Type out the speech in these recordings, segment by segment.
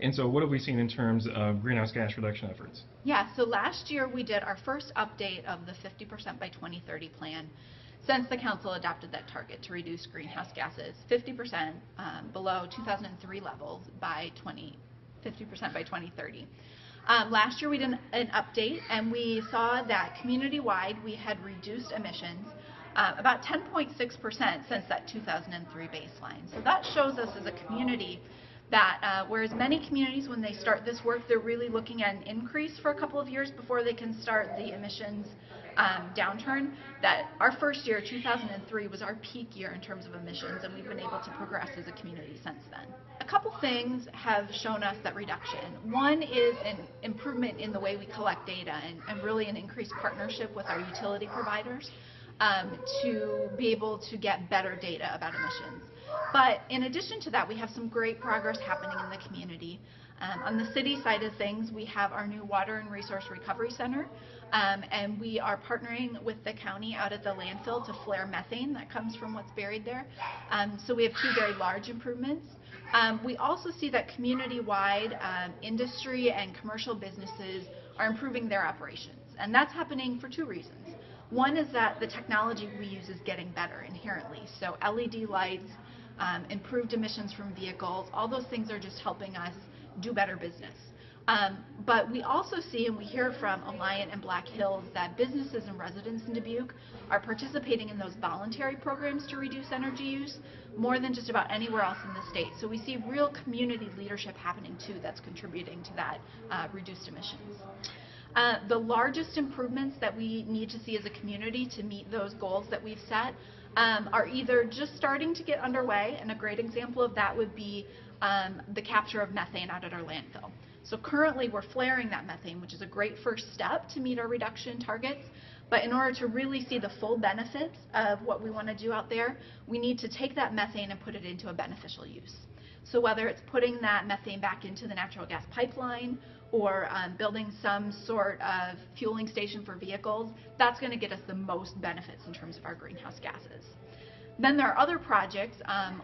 And so what have we seen in terms of greenhouse gas reduction efforts? Yeah, so last year we did our first update of the 50% by 2030 plan since the council adopted that target to reduce greenhouse gases 50% below 2003 levels by 50% by 2030. Last year we did an update and we saw that community-wide we had reduced emissions about 10.6% since that 2003 baseline. So that shows us as a community that whereas many communities, when they start this work, they're really looking at an increase for a couple of years before they can start the emissions downturn, that our first year, 2003, was our peak year in terms of emissions, and we've been able to progress as a community since then. A couple things have shown us that reduction. One is an improvement in the way we collect data and really an increased partnership with our utility providers to be able to get better data about emissions. But in addition to that, we have some great progress happening in the community. On the city side of things, we have our new Water and Resource Recovery Center, and we are partnering with the county out at the landfill to flare methane that comes from what's buried there. So we have two very large improvements. We also see that community-wide industry and commercial businesses are improving their operations, and that's happening for two reasons. One is that the technology we use is getting better inherently. So LED lights, improved emissions from vehicles, all those things are just helping us do better business. But we also see and we hear from Alliant and Black Hills that businesses and residents in Dubuque are participating in those voluntary programs to reduce energy use more than just about anywhere else in the state. So we see real community leadership happening too that's contributing to that reduced emissions. The largest improvements that we need to see as a community to meet those goals that we've set are either just starting to get underway, and a great example of that would be the capture of methane out at our landfill. So currently we're flaring that methane, which is a great first step to meet our reduction targets, but in order to really see the full benefits of what we want to do out there, we need to take that methane and put it into a beneficial use. So whether it's putting that methane back into the natural gas pipeline or building some sort of fueling station for vehicles, that's going to get us the most benefits in terms of our greenhouse gases. Then there are other projects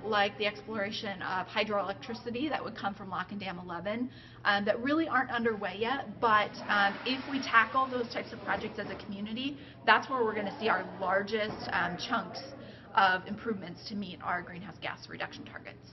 like the exploration of hydroelectricity that would come from Lock and Dam 11 that really aren't underway yet, but if we tackle those types of projects as a community, that's where we're going to see our largest chunks of improvements to meet our greenhouse gas reduction targets.